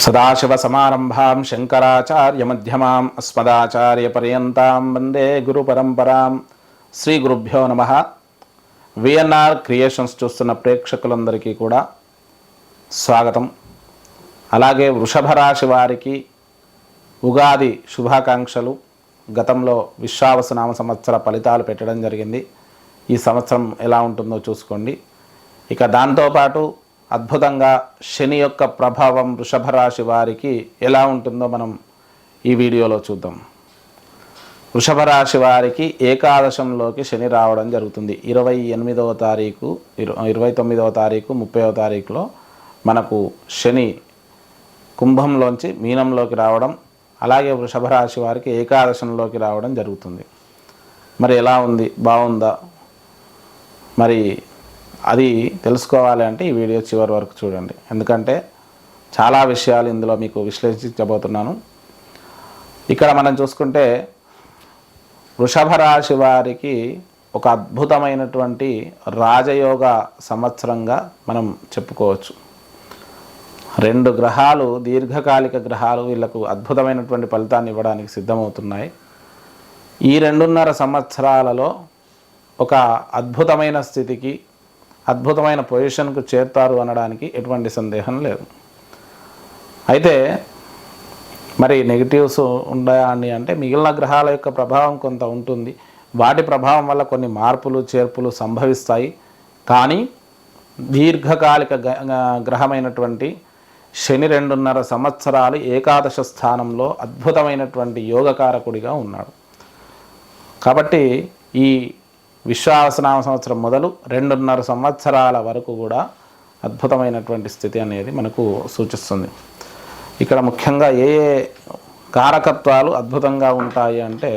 సదాశివసమారంభాం శంకరాచార్యమధ్యమాం అస్మదాచార్యపర్యంతాం వందే గురుపరంపరాం. శ్రీ గురుభ్యో నమః. VNR creations చూస్తున్న ప్రేక్షకులందరికీ కూడా స్వాగతం. అలాగే వృషభ రాశి వారికి ఉగాది శుభాకాంక్షలు. గతంలో విశ్వావసునామ సంవత్సర ఫలితాలు పెట్టడం జరిగింది. ఈ సంవత్సరం ఎలా ఉంటుందో చూసుకోండి. ఇక దాంతోపాటు అద్భుతంగా శని యొక్క ప్రభావం వృషభ రాశి వారికి ఎలా ఉంటుందో మనం ఈ వీడియోలో చూద్దాం. వృషభ రాశి వారికి ఏకాదశంలోకి శని రావడం జరుగుతుంది. 28వ తారీఖు, 29వ తారీఖు, 30వ తారీఖులో మనకు శని కుంభంలోంచి మీనంలోకి రావడం, అలాగే వృషభ రాశి వారికి ఏకాదశంలోకి రావడం జరుగుతుంది. మరి ఎలా ఉంది, బాగుందా? మరి అది తెలుసుకోవాలి అంటే ఈ వీడియో చివరి వరకు చూడండి. ఎందుకంటే చాలా విషయాలు ఇందులో మీకు విశ్లేషించబోతున్నాను. ఇక్కడ మనం చూసుకుంటే వృషభ రాశి వారికి ఒక అద్భుతమైనటువంటి రాజయోగ సంవత్సరంగా మనం చెప్పుకోవచ్చు. 2 గ్రహాలు, దీర్ఘకాలిక గ్రహాలు వీళ్లకు అద్భుతమైనటువంటి ఫలితాన్ని ఇవ్వడానికి సిద్ధమవుతున్నాయి. ఈ 2.5 సంవత్సరాలలో ఒక అద్భుతమైన స్థితికి, అద్భుతమైన పొజిషన్కు చేరుతారు అనడానికి ఎటువంటి సందేహం లేదు. అయితే మరి నెగిటివ్స్ ఉన్నాయా అని అంటే మిగిలిన గ్రహాల యొక్క ప్రభావం కొంత ఉంటుంది. వాటి ప్రభావం వల్ల కొన్ని మార్పులు చేర్పులు సంభవిస్తాయి. కానీ దీర్ఘకాలిక గ్రహమైనటువంటి శని 2.5 సంవత్సరాలు ఏకాదశ స్థానంలో అద్భుతమైనటువంటి యోగకారకుడిగా ఉన్నాడు. కాబట్టి ఈ విశ్వావసునామ సంవత్సరం మొదలు 2.5 సంవత్సరాల వరకు కూడా అద్భుతమైనటువంటి స్థితి అనేది మనకు సూచిస్తుంది. ఇక్కడ ముఖ్యంగా ఏ కారకత్వాలు అద్భుతంగా ఉంటాయి అంటే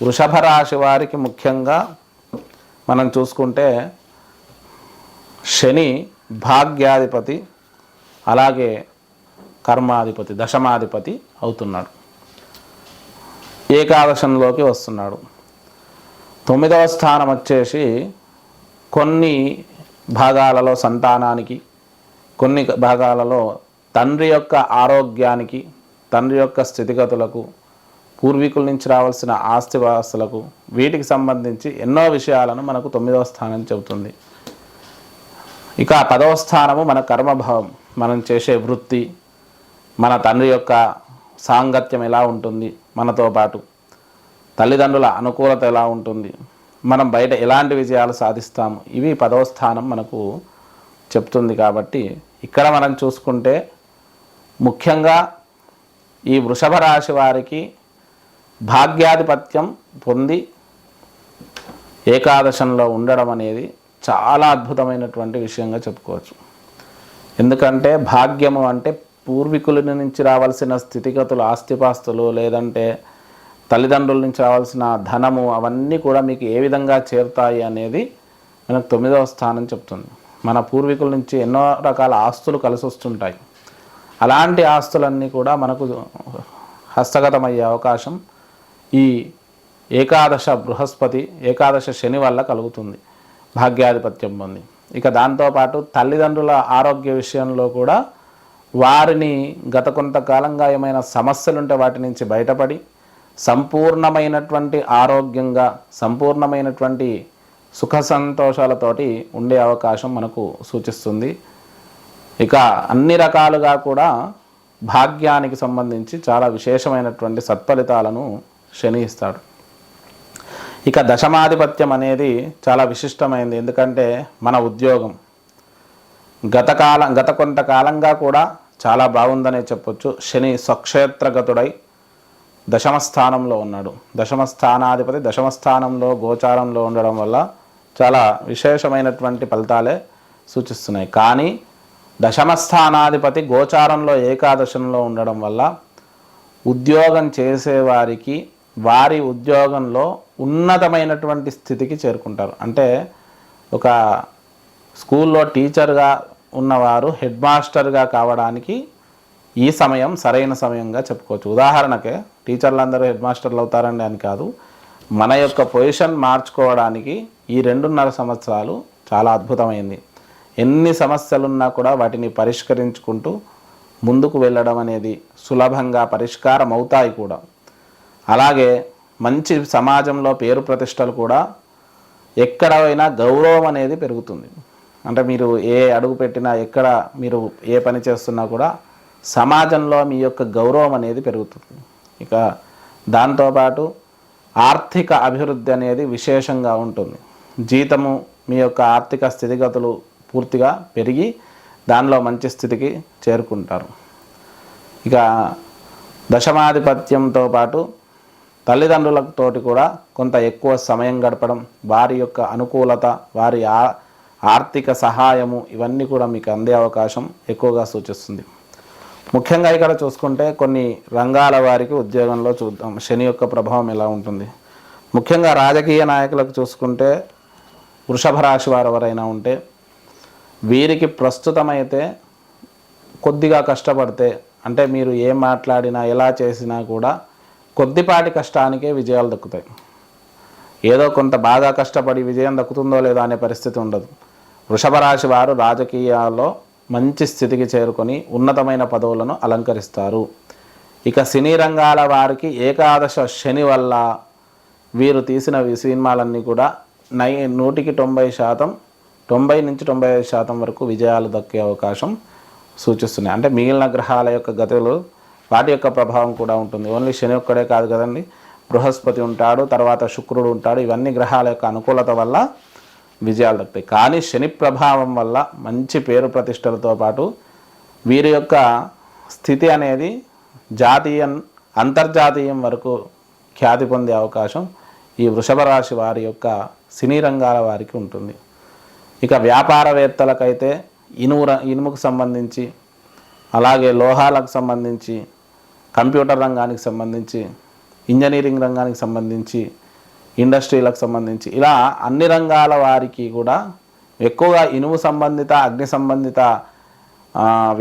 వృషభ రాశి వారికి ముఖ్యంగా మనం చూసుకుంటే శని భాగ్యాధిపతి, అలాగే కర్మాధిపతి, దశమాధిపతి అవుతున్నాడు. ఏకాదశంలోకి వస్తున్నాడు. 9వ స్థానం వచ్చేసి కొన్ని భాగాలలో సంతానానికి, కొన్ని భాగాలలో తండ్రి యొక్క ఆరోగ్యానికి, తండ్రి యొక్క స్థితిగతులకు, పూర్వీకుల నుంచి రావాల్సిన ఆస్తిపాస్తులకు, వీటికి సంబంధించి ఎన్నో విషయాలను మనకు 9వ స్థానం చెబుతుంది. ఇక 10వ స్థానము మన కర్మభావం, మనం చేసే వృత్తి, మన తండ్రి యొక్క సాంగత్యం ఎలా ఉంటుంది, మనతో పాటు తల్లిదండ్రుల అనుకూలత ఎలా ఉంటుంది, మనం బయట ఎలాంటి విజయాలు సాధిస్తాము, ఇవి 10వ స్థానం మనకు చెప్తుంది. కాబట్టి ఇక్కడ మనం చూసుకుంటే ముఖ్యంగా ఈ వృషభ రాశి వారికి భాగ్యాధిపత్యం పొంది ఏకాదశంలో ఉండడం అనేది చాలా అద్భుతమైనటువంటి విషయంగా చెప్పుకోవచ్చు. ఎందుకంటే భాగ్యము అంటే పూర్వీకుల నుంచి రావాల్సిన స్థితిగతులు, ఆస్తిపాస్తులు, లేదంటే తల్లిదండ్రుల నుంచి రావాల్సిన ధనము, అవన్నీ కూడా మీకు ఏ విధంగా చేరుతాయి అనేది మనకు 9వ స్థానం చెప్తుంది. మన పూర్వీకుల నుంచి ఎన్నో రకాల ఆస్తులు కలిసి వస్తుంటాయి. అలాంటి ఆస్తులన్నీ కూడా మనకు హస్తగతమయ్యే అవకాశం ఈ ఏకాదశ బృహస్పతి, ఏకాదశ శని వల్ల కలుగుతుంది, భాగ్యాధిపత్యం పొంది. ఇక దాంతోపాటు తల్లిదండ్రుల ఆరోగ్య విషయంలో కూడా వారిని గత కొంతకాలంగా ఏమైనా సమస్యలుంటే వాటి నుంచి బయటపడి సంపూర్ణమైనటువంటి ఆరోగ్యంగా, సంపూర్ణమైనటువంటి సుఖ సంతోషాలతోటి ఉండే అవకాశం మనకు సూచిస్తుంది. ఇక అన్ని రకాలుగా కూడా భాగ్యానికి సంబంధించి చాలా విశేషమైనటువంటి సత్ఫలితాలను శని ఇస్తాడు. ఇక దశమాధిపత్యం అనేది చాలా విశిష్టమైనది. ఎందుకంటే మన ఉద్యోగం గత కొంతకాలంగా కూడా చాలా బాగుందనే చెప్పొచ్చు. శని స్వక్షేత్రగతుడై దశమ స్థానంలో ఉన్నాడు. దశమ స్థానాధిపతి దశమ స్థానంలో గోచారంలో ఉండడం వల్ల చాలా విశేషమైనటువంటి ఫలితాలే సూచిస్తున్నాయి. కానీ దశమ స్థానాధిపతి గోచారంలో ఏకాదశంలో ఉండడం వల్ల ఉద్యోగం చేసేవారికి వారి ఉద్యోగంలో ఉన్నతమైనటువంటి స్థితికి చేరుకుంటారు. అంటే ఒక స్కూల్లో టీచర్గా ఉన్నవారు హెడ్ మాస్టర్గా కావడానికి ఈ సమయం సరైన సమయంగా చెప్పుకోవచ్చు. ఉదాహరణకే టీచర్లందరూ హెడ్ మాస్టర్లు అవుతారండి అని కాదు, మన యొక్క పొజిషన్ మార్చుకోవడానికి ఈ 2.5 సంవత్సరాలు చాలా అద్భుతమైంది. ఎన్ని సమస్యలున్నా కూడా వాటిని పరిష్కరించుకుంటూ ముందుకు వెళ్ళడం అనేది సులభంగా పరిష్కారం అవుతాయి కూడా. అలాగే మంచి సమాజంలో పేరు ప్రతిష్టలు కూడా, ఎక్కడైనా గౌరవం అనేది పెరుగుతుంది. అంటే మీరు ఏ అడుగు పెట్టినా, ఎక్కడ మీరు ఏ పని చేస్తున్నా కూడా సమాజంలో మీ యొక్క గౌరవం అనేది పెరుగుతుంది. ఇక దాంతోపాటు ఆర్థిక అభివృద్ధి అనేది విశేషంగా ఉంటుంది. జీతము, మీ యొక్క ఆర్థిక స్థితిగతులు పూర్తిగా పెరిగి దానిలో మంచి స్థితికి చేరుకుంటారు. ఇక దశమాధిపత్యంతో పాటు తల్లిదండ్రులతోటి కూడా కొంత ఎక్కువ సమయం గడపడం, వారి యొక్క అనుకూలత, వారి ఆర్థిక సహాయము ఇవన్నీ కూడా మీకు అందే అవకాశం ఎక్కువగా సూచిస్తుంది. ముఖ్యంగా ఇక్కడ చూసుకుంటే కొన్ని రంగాల వారికి ఉద్యోగంలో చూద్దాం శని యొక్క ప్రభావం ఎలా ఉంటుంది. ముఖ్యంగా రాజకీయ నాయకులకు చూసుకుంటే వృషభ రాశి వారు ఎవరైనా ఉంటే వీరికి ప్రస్తుతమైతే కొద్దిగా కష్టపడితే, అంటే మీరు ఏం మాట్లాడినా ఎలా చేసినా కూడా కొద్దిపాటి కష్టానికే విజయాలు దక్కుతాయి. ఏదో కొంత బాగా కష్టపడి విజయం దక్కుతుందో లేదో అనే పరిస్థితి ఉండదు. వృషభ రాశి వారు రాజకీయాల్లో మంచి స్థితికి చేరుకొని ఉన్నతమైన పదవులను అలంకరిస్తారు. ఇక సినీ రంగాల వారికి ఏకాదశ శని వల్ల వీరు తీసిన సినిమాలన్నీ కూడా 100% 90-95% వరకు విజయాలు దక్కే అవకాశం సూచిస్తున్నాయి. అంటే మిగిలిన గ్రహాల యొక్క గతులు వాటి యొక్క ప్రభావం కూడా ఉంటుంది. ఓన్లీ శని ఒక్కడే కాదు కదండి, బృహస్పతి ఉంటాడు, తర్వాత శుక్రుడు ఉంటాడు. ఇవన్నీ గ్రహాల యొక్క అనుకూలత వల్ల విజయాలు దక్కుతాయి. కానీ శని ప్రభావం వల్ల మంచి పేరు ప్రతిష్టలతో పాటు వీరి యొక్క స్థితి అనేది జాతీయం, అంతర్జాతీయం వరకు ఖ్యాతి పొందే అవకాశం ఈ వృషభ రాశి వారి యొక్క సినీ రంగాల వారికి ఉంటుంది. ఇక వ్యాపారవేత్తలకైతే ఇనుముకు సంబంధించి, అలాగే లోహాలకు సంబంధించి, కంప్యూటర్ రంగానికి సంబంధించి, ఇంజనీరింగ్ రంగానికి సంబంధించి, ఇండస్ట్రీలకు సంబంధించి ఇలా అన్ని రంగాల వారికి కూడా ఎక్కువగా ఇనుము సంబంధిత, అగ్ని సంబంధిత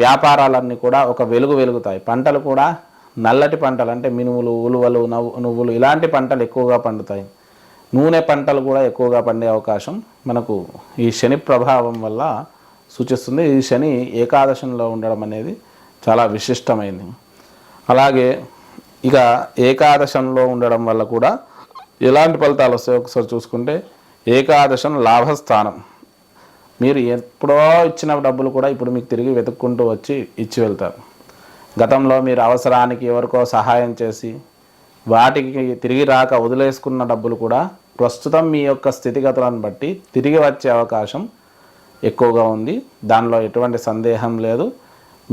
వ్యాపారాలన్నీ కూడా ఒక వెలుగుతాయి. పంటలు కూడా నల్లటి పంటలు, అంటే మినుములు, ఉలువలు, నువ్వులు ఇలాంటి పంటలు ఎక్కువగా పండుతాయి. నూనె పంటలు కూడా ఎక్కువగా పండే అవకాశం మనకు ఈ శని ప్రభావం వల్ల సూచిస్తుంది. ఈ శని ఏకాదశంలో ఉండడం అనేది చాలా విశిష్టమైంది. అలాగే ఇక ఏకాదశంలో ఉండడం వల్ల కూడా ఎలాంటి ఫలితాలు వస్తాయో ఒకసారి చూసుకుంటే, ఏకాదశం లాభస్థానం. మీరు ఎప్పుడో ఇచ్చిన డబ్బులు కూడా ఇప్పుడు మీకు తిరిగి వెతుక్కుంటూ వచ్చి ఇచ్చి వెళ్తారు. గతంలో మీరు అవసరానికి ఎవరికో సహాయం చేసి వాటికి తిరిగి రాక వదిలేసుకున్న డబ్బులు కూడా ప్రస్తుతం మీ యొక్క స్థితిగతులను బట్టి తిరిగి వచ్చే అవకాశం ఎక్కువగా ఉంది. దానిలో ఎటువంటి సందేహం లేదు.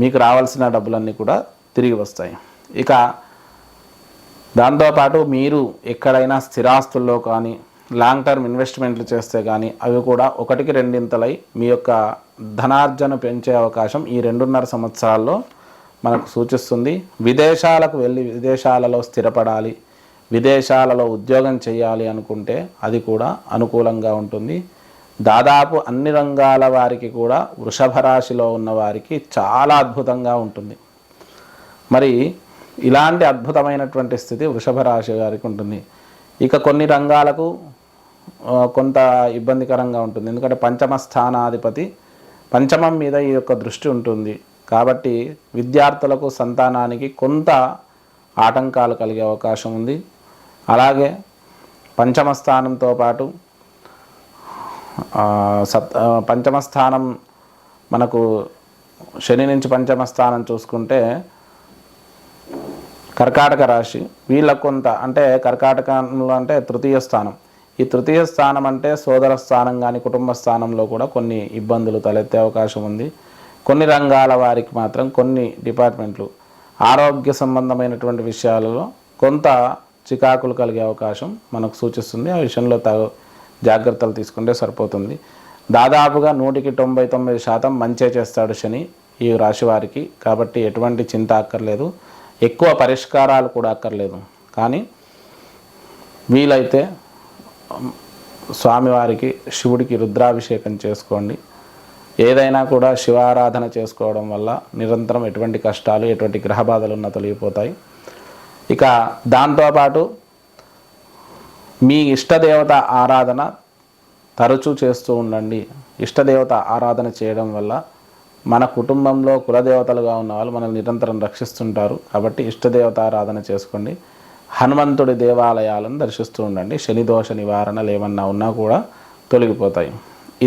మీకు రావాల్సిన డబ్బులన్నీ కూడా తిరిగి వస్తాయి. ఇక దాంతోపాటు మీరు ఎక్కడైనా స్థిరాస్తుల్లో కానీ లాంగ్ టర్మ్ ఇన్వెస్ట్మెంట్లు చేస్తే కానీ అవి కూడా 1-2 మీ యొక్క ధనార్జన పెంచే అవకాశం ఈ 2.5 సంవత్సరాల్లో మనకు సూచిస్తుంది. విదేశాలకు వెళ్ళి విదేశాలలో స్థిరపడాలి, విదేశాలలో ఉద్యోగం చేయాలి అనుకుంటే అది కూడా అనుకూలంగా ఉంటుంది. దాదాపు అన్ని రంగాల వారికి కూడా వృషభ రాశిలో ఉన్న వారికి చాలా అద్భుతంగా ఉంటుంది. మరి ఇలాంటి అద్భుతమైనటువంటి స్థితి వృషభ రాశి వారికి ఉంటుంది. ఇక కొన్ని రంగాలకు కొంత ఇబ్బందికరంగా ఉంటుంది. ఎందుకంటే పంచమ స్థానాధిపతి పంచమం మీద ఈ యొక్క దృష్టి ఉంటుంది. కాబట్టి విద్యార్థులకు, సంతానానికి కొంత ఆటంకాలు కలిగే అవకాశం ఉంది. అలాగే పంచమ స్థానంతో పాటు పంచమ స్థానం మనకు శని నుంచి పంచమ స్థానం చూసుకుంటే కర్కాటక రాశి వీళ్ళకు కొంత, అంటే కర్కాటకంలో అంటే తృతీయ స్థానం. ఈ తృతీయ స్థానం అంటే సోదర స్థానం కానీ కుటుంబ స్థానంలో కూడా కొన్ని ఇబ్బందులు తలెత్తే అవకాశం ఉంది. కొన్ని రంగాల వారికి మాత్రం కొన్ని డిపార్ట్మెంట్లు ఆరోగ్య సంబంధమైనటువంటి విషయాలలో కొంత చికాకులు కలిగే అవకాశం మనకు సూచిస్తుంది. ఆ విషయంలో జాగ్రత్తలు తీసుకుంటే సరిపోతుంది. దాదాపుగా 100-99% మంచే చేస్తాడు శని ఈ రాశి వారికి. కాబట్టి ఎటువంటి చింత అక్కర్లేదు, ఎక్కువ పరిష్కారాలు కూడా అక్కర్లేదు. కానీ వీలైతే స్వామివారికి, శివుడికి రుద్రాభిషేకం చేసుకోండి. ఏదైనా కూడా శివారాధన చేసుకోవడం వల్ల నిరంతరం ఎటువంటి కష్టాలు, ఎటువంటి గ్రహబాధలు ఉన్నా తొలగిపోతాయి. ఇక దాంతోపాటు మీ ఇష్టదేవత ఆరాధన తరచూ చేస్తూ ఉండండి. ఇష్టదేవత ఆరాధన చేయడం వల్ల మన కుటుంబంలో కులదేవతలుగా ఉన్న వాళ్ళు మనల్ని నిరంతరం రక్షిస్తుంటారు. కాబట్టి ఇష్టదేవతారాధన చేసుకోండి. హనుమంతుడి దేవాలయాలను దర్శిస్తూ ఉండండి. శని దోష నివారణలు ఏమన్నా ఉన్నా కూడా తొలగిపోతాయి.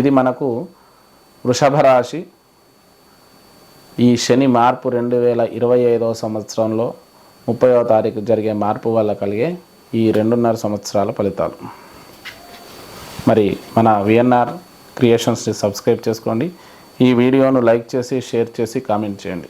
ఇది మనకు వృషభ రాశి ఈ శని మార్పు 2025వ సంవత్సరంలో 30వ తారీఖు జరిగే మార్పు వల్ల కలిగే ఈ 2.5 సంవత్సరాల ఫలితాలు. మరి మన విఎన్ఆర్ క్రియేషన్స్ని సబ్స్క్రైబ్ చేసుకోండి. ఈ వీడియోను లైక్ చేసి షేర్ చేసి కామెంట్ చేయండి.